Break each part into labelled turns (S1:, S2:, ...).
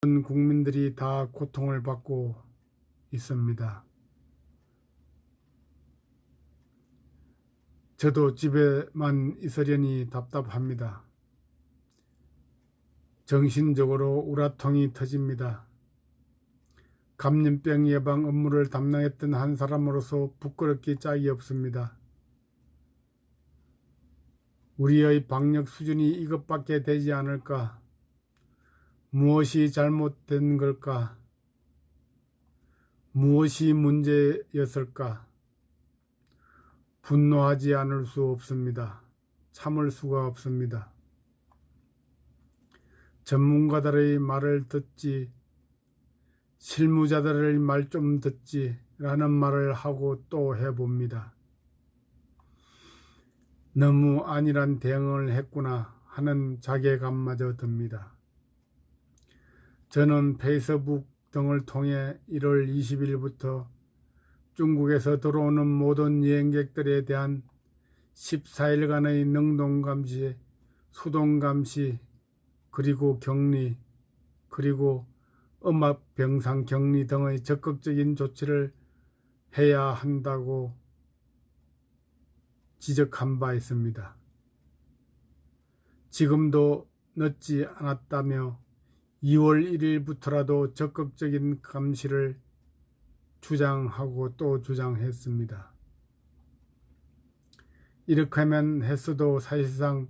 S1: 전 국민들이 다 고통을 받고 있습니다. 저도 집에만 있으려니 답답합니다. 정신적으로 우라통이 터집니다. 감염병 예방 업무를 담당했던 한 사람으로서 부끄럽기 짝이 없습니다. 우리의 방역 수준이 이것밖에 되지 않을까? 무엇이 잘못된 걸까? 무엇이 문제였을까? 분노하지 않을 수 없습니다. 참을 수가 없습니다. 전문가들의 말을 듣지, 실무자들의 말 좀 듣지 라는 말을 하고 또 해봅니다. 너무 안일한 대응을 했구나 하는 자괴감마저 듭니다. 저는 페이스북 등을 통해 1월 20일부터 중국에서 들어오는 모든 여행객들에 대한 14일간의 능동감시, 수동감시, 그리고 격리, 그리고 음압병상 격리 등의 적극적인 조치를 해야 한다고 지적한 바 있습니다. 지금도 늦지 않았다며 2월 1일부터라도 적극적인 감시를 주장하고 또 주장했습니다. 이렇게 하면 했어도 사실상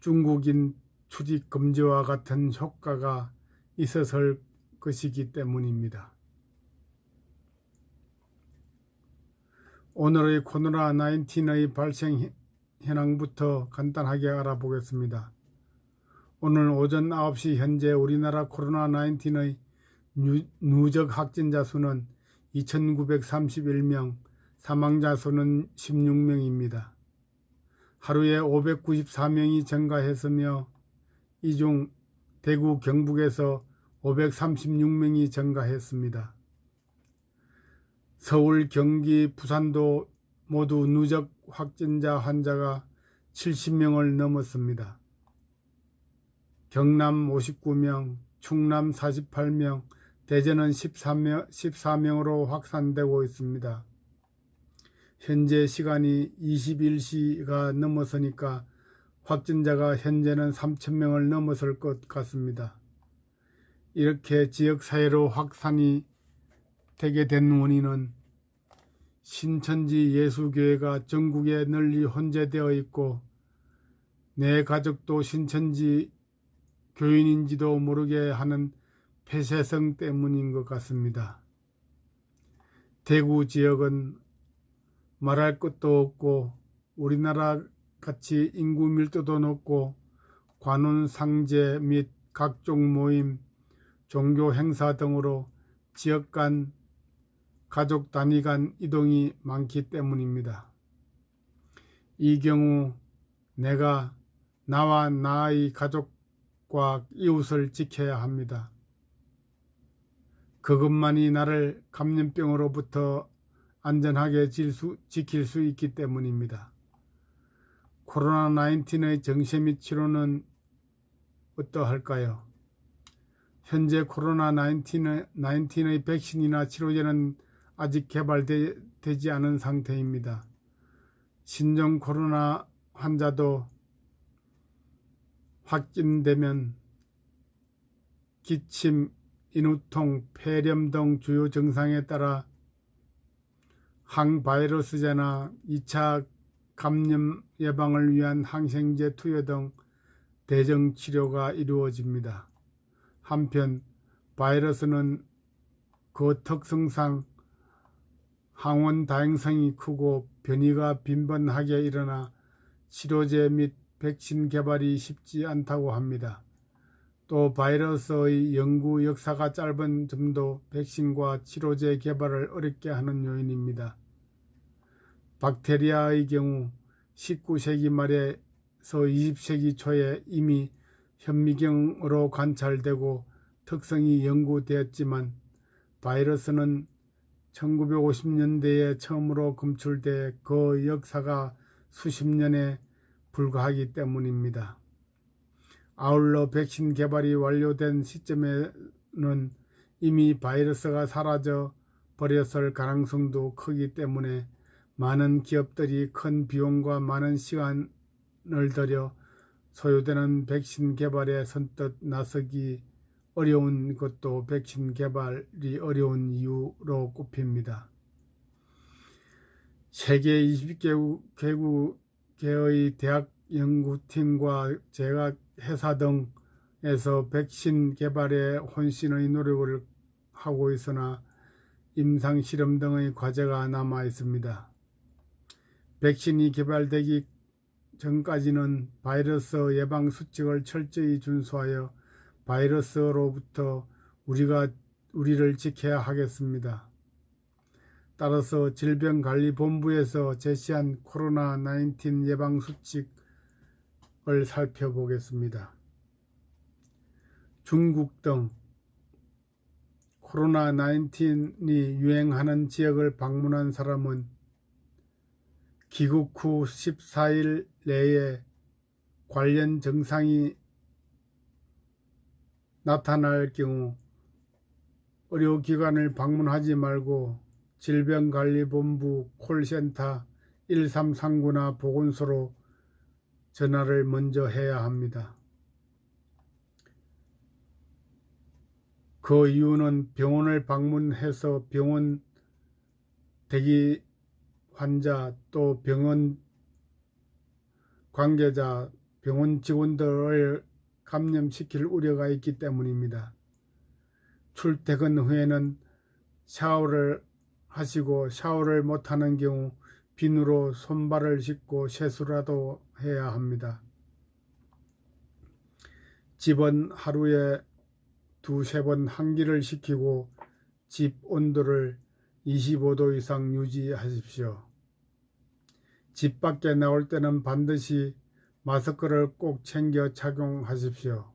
S1: 중국인 출입 금지와 같은 효과가 있었을 것이기 때문입니다. 오늘의 코로나19의 발생 현황부터 간단하게 알아보겠습니다. 오늘 오전 9시 현재 우리나라 코로나19의 누적 확진자 수는 2,931명, 사망자 수는 16명입니다. 하루에 594명이 증가했으며 이 중 대구, 경북에서 536명이 증가했습니다. 서울, 경기, 부산도 모두 누적 확진자 환자가 70명을 넘었습니다. 경남 59명, 충남 48명, 대전은 14명으로 확산되고 있습니다. 현재 시간이 21시가 넘었으니까 확진자가 현재는 3,000명을 넘었을 것 같습니다. 이렇게 지역사회로 확산이 되게 된 원인은 신천지 예수교회가 전국에 널리 혼재되어 있고 내 가족도 신천지 교인인지도 모르게 하는 폐쇄성 때문인 것 같습니다. 대구 지역은 말할 것도 없고 우리나라 같이 인구 밀도도 높고 관훈 상제 및 각종 모임, 종교 행사 등으로 지역 간, 가족 단위 간 이동이 많기 때문입니다. 이 경우 내가 나와 나의 가족과 이웃을 지켜야 합니다. 그것만이 나를 감염병으로부터 안전하게 지킬 수 있기 때문입니다. 코로나19의 정세 및 치료는 어떠할까요? 현재 코로나19의 백신이나 치료제는 아직 개발되지 않은 상태입니다. 신종 코로나 환자도 확진되면 기침, 인후통, 폐렴 등 주요 증상에 따라 항바이러스제나 2차 감염 예방을 위한 항생제 투여 등 대증 치료가 이루어집니다. 한편 바이러스는 그 특성상 항원 다행성이 크고 변이가 빈번하게 일어나 치료제 및 백신 개발이 쉽지 않다고 합니다. 또 바이러스의 연구 역사가 짧은 점도 백신과 치료제 개발을 어렵게 하는 요인입니다. 박테리아의 경우 19세기 말에서 20세기 초에 이미 현미경으로 관찰되고 특성이 연구되었지만 바이러스는 1950년대에 처음으로 검출돼 그 역사가 수십 년에 불과하기 때문입니다. 아울러 백신 개발이 완료된 시점에는 이미 바이러스가 사라져 버렸을 가능성도 크기 때문에 많은 기업들이 큰 비용과 많은 시간을 들여 소요되는 백신 개발에 선뜻 나서기 어려운 것도 백신 개발이 어려운 이유로 꼽힙니다. 세계 20개국의 대학 연구팀과 제약 회사 등에서 백신 개발에 혼신의 노력을 하고 있으나 임상실험 등의 과제가 남아 있습니다. 백신이 개발되기 전까지는 바이러스 예방 수칙을 철저히 준수하여 바이러스로부터 우리를 지켜야 하겠습니다. 따라서 질병관리본부에서 제시한 코로나19 예방 수칙을 살펴보겠습니다. 중국 등 코로나19이 유행하는 지역을 방문한 사람은 귀국 후 14일 내에 관련 증상이 나타날 경우 의료기관을 방문하지 말고 질병관리본부 콜센터 1339나 보건소로 전화를 먼저 해야 합니다. 그 이유는 병원을 방문해서 병원 대기 환자 또 병원 관계자, 병원 직원들을 감염시킬 우려가 있기 때문입니다. 출퇴근 후에는 샤워를 하시고 샤워를 못하는 경우 비누로 손발을 씻고 세수라도 해야 합니다. 집은 하루에 2~3번 환기를 시키고 집 온도를 25도 이상 유지하십시오. 집 밖에 나올 때는 반드시 마스크를 꼭 챙겨 착용하십시오.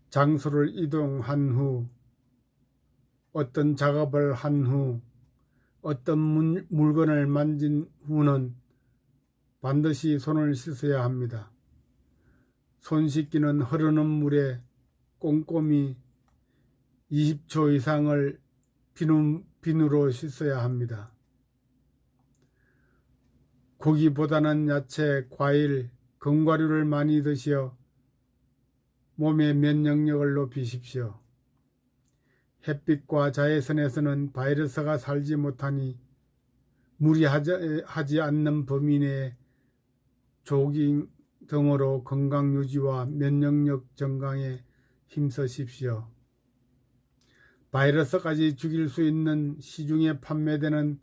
S1: 장소를 이동한 후, 어떤 작업을 한 후, 어떤 물건을 만진 후는 반드시 손을 씻어야 합니다. 손 씻기는 흐르는 물에 꼼꼼히 20초 이상을 비누로 씻어야 합니다. 고기보다는 야채, 과일, 견과류를 많이 드시어 몸의 면역력을 높이십시오. 햇빛과 자외선에서는 바이러스가 살지 못하니 무리하지 않는 범위 내에 조깅 등으로 건강 유지와 면역력 증강에 힘쓰십시오. 바이러스까지 죽일 수 있는 시중에 판매되는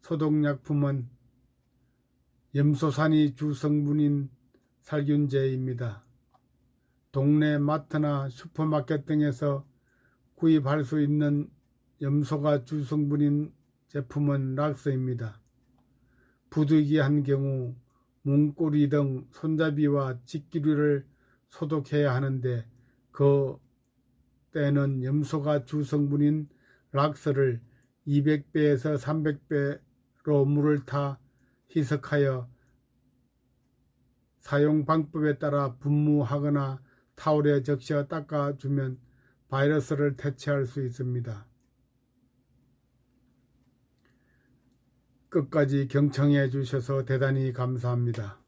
S1: 소독약품은 염소산이 주성분인 살균제입니다. 동네 마트나 슈퍼마켓 등에서 구입할 수 있는 염소가 주성분인 제품은 락스입니다. 부득이한 경우 문고리 등 손잡이와 직기류를 소독해야 하는데 그 때는 염소가 주성분인 락스를 200배에서 300배로 물을 타 희석하여 사용 방법에 따라 분무하거나 타올에 적셔 닦아주면 바이러스를 퇴치할 수 있습니다. 끝까지 경청해 주셔서 대단히 감사합니다.